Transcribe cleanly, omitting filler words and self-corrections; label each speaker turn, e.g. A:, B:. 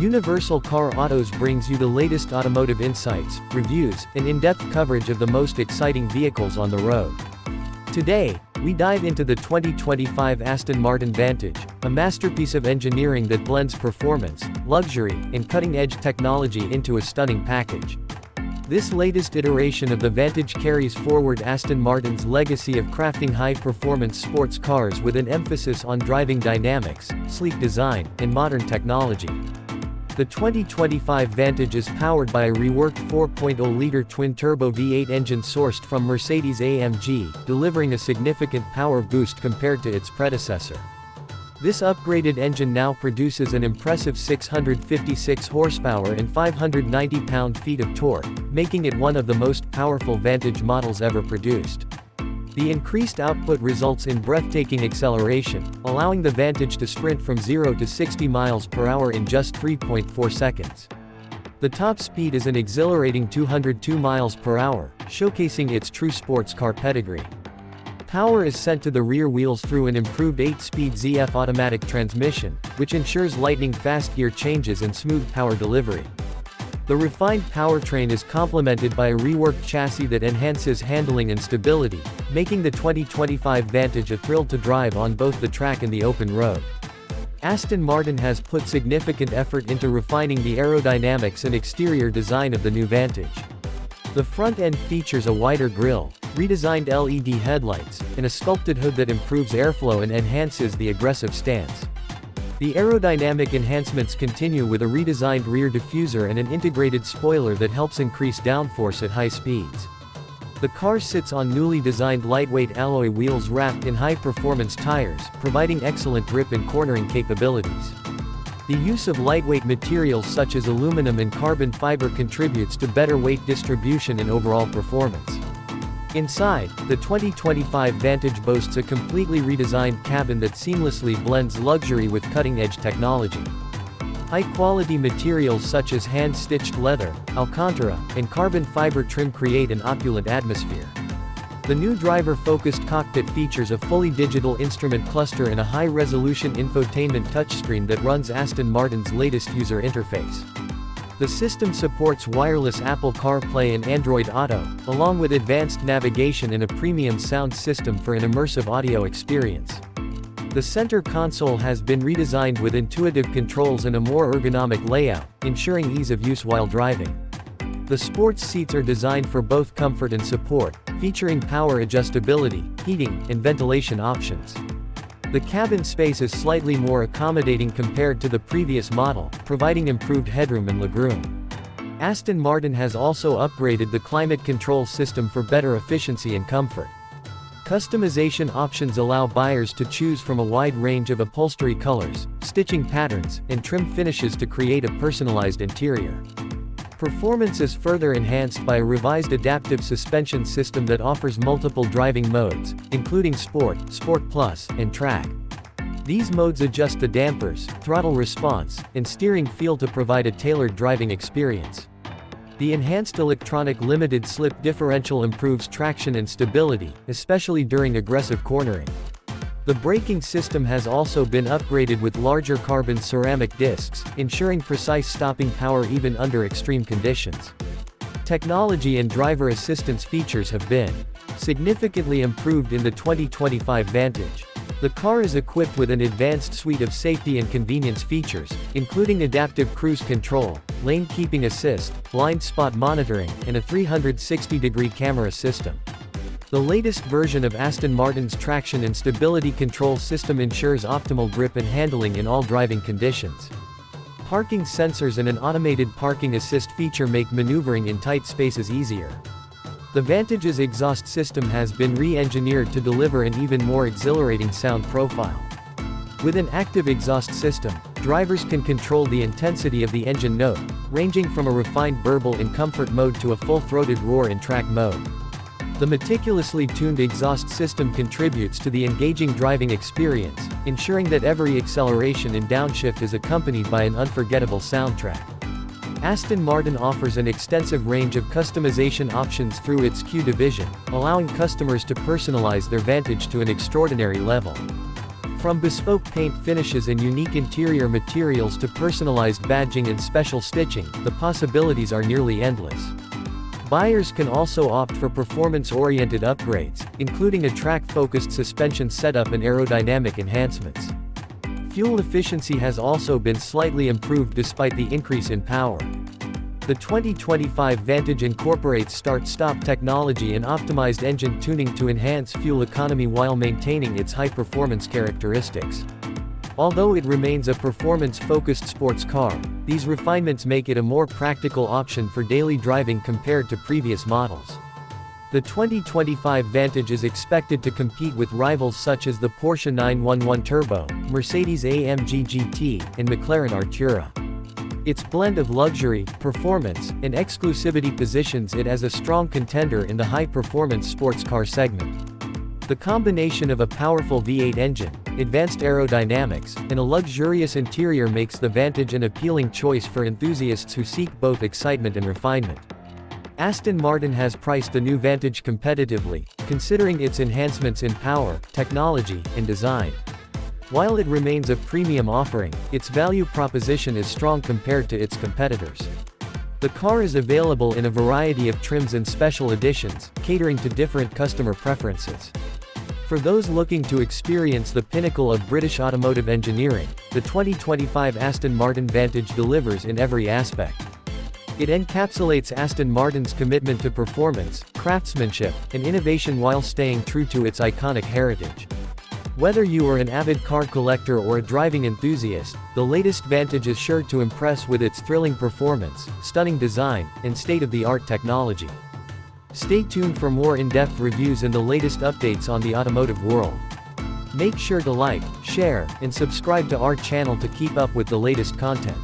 A: Universal Car Autos brings you the latest automotive insights, reviews, and in-depth coverage of the most exciting vehicles on the road. Today, we dive into the 2025 Aston Martin Vantage, a masterpiece of engineering that blends performance, luxury, and cutting-edge technology into a stunning package. This latest iteration of the Vantage carries forward Aston Martin's legacy of crafting high-performance sports cars with an emphasis on driving dynamics, sleek design, and modern technology. The 2025 Vantage is powered by a reworked 4.0-liter twin-turbo V8 engine sourced from Mercedes-AMG, delivering a significant power boost compared to its predecessor. This upgraded engine now produces an impressive 656 horsepower and 590 pound-feet of torque, making it one of the most powerful Vantage models ever produced. The increased output results in breathtaking acceleration, allowing the Vantage to sprint from 0 to 60 miles per hour in just 3.4 seconds. The top speed is an exhilarating 202 miles per hour, showcasing its true sports car pedigree. Power is sent to the rear wheels through an improved 8-speed ZF automatic transmission, which ensures lightning-fast gear changes and smooth power delivery. The refined powertrain is complemented by a reworked chassis that enhances handling and stability, making the 2025 Vantage a thrill to drive on both the track and the open road. Aston Martin has put significant effort into refining the aerodynamics and exterior design of the new Vantage. The front end features a wider grille, redesigned LED headlights, and a sculpted hood that improves airflow and enhances the aggressive stance. The aerodynamic enhancements continue with a redesigned rear diffuser and an integrated spoiler that helps increase downforce at high speeds. The car sits on newly designed lightweight alloy wheels wrapped in high-performance tires, providing excellent grip and cornering capabilities. The use of lightweight materials such as aluminum and carbon fiber contributes to better weight distribution and overall performance. Inside, the 2025 Vantage boasts a completely redesigned cabin that seamlessly blends luxury with cutting-edge technology. High-quality materials such as hand-stitched leather, Alcantara, and carbon fiber trim create an opulent atmosphere. The new driver-focused cockpit features a fully digital instrument cluster and a high-resolution infotainment touchscreen that runs Aston Martin's latest user interface. The system supports wireless Apple CarPlay and Android Auto, along with advanced navigation and a premium sound system for an immersive audio experience. The center console has been redesigned with intuitive controls and a more ergonomic layout, ensuring ease of use while driving. The sports seats are designed for both comfort and support, featuring power adjustability, heating, and ventilation options. The cabin space is slightly more accommodating compared to the previous model, providing improved headroom and legroom. Aston Martin has also upgraded the climate control system for better efficiency and comfort. Customization options allow buyers to choose from a wide range of upholstery colors, stitching patterns, and trim finishes to create a personalized interior. Performance is further enhanced by a revised adaptive suspension system that offers multiple driving modes, including Sport, Sport Plus, and Track. These modes adjust the dampers, throttle response, and steering feel to provide a tailored driving experience. The enhanced electronic limited-slip differential improves traction and stability, especially during aggressive cornering. The braking system has also been upgraded with larger carbon ceramic discs, ensuring precise stopping power even under extreme conditions. Technology and driver assistance features have been significantly improved in the 2025 Vantage. The car is equipped with an advanced suite of safety and convenience features, including adaptive cruise control, lane keeping assist, blind spot monitoring, and a 360-degree camera system. The latest version of Aston Martin's traction and stability control system ensures optimal grip and handling in all driving conditions. Parking sensors and an automated parking assist feature make maneuvering in tight spaces easier. The Vantage's exhaust system has been re-engineered to deliver an even more exhilarating sound profile. With an active exhaust system, drivers can control the intensity of the engine note, ranging from a refined burble in comfort mode to a full-throated roar in track mode. The meticulously tuned exhaust system contributes to the engaging driving experience, ensuring that every acceleration and downshift is accompanied by an unforgettable soundtrack. Aston Martin offers an extensive range of customization options through its Q division, allowing customers to personalize their Vantage to an extraordinary level. From bespoke paint finishes and unique interior materials to personalized badging and special stitching, the possibilities are nearly endless. Buyers can also opt for performance-oriented upgrades, including a track-focused suspension setup and aerodynamic enhancements. Fuel efficiency has also been slightly improved despite the increase in power. The 2025 Vantage incorporates start-stop technology and optimized engine tuning to enhance fuel economy while maintaining its high-performance characteristics. Although it remains a performance-focused sports car, these refinements make it a more practical option for daily driving compared to previous models. The 2025 Vantage is expected to compete with rivals such as the Porsche 911 Turbo, Mercedes-AMG GT, and McLaren Artura. Its blend of luxury, performance, and exclusivity positions it as a strong contender in the high-performance sports car segment. The combination of a powerful V8 engine, advanced aerodynamics, and a luxurious interior makes the Vantage an appealing choice for enthusiasts who seek both excitement and refinement. Aston Martin has priced the new Vantage competitively, considering its enhancements in power, technology, and design. While it remains a premium offering, its value proposition is strong compared to its competitors. The car is available in a variety of trims and special editions, catering to different customer preferences. For those looking to experience the pinnacle of British automotive engineering, the 2025 Aston Martin Vantage delivers in every aspect. It encapsulates Aston Martin's commitment to performance, craftsmanship, and innovation while staying true to its iconic heritage. Whether you are an avid car collector or a driving enthusiast, the latest Vantage is sure to impress with its thrilling performance, stunning design, and state-of-the-art technology. Stay tuned for more in-depth reviews and the latest updates on the automotive world. Make sure to like, share, and subscribe to our channel to keep up with the latest content.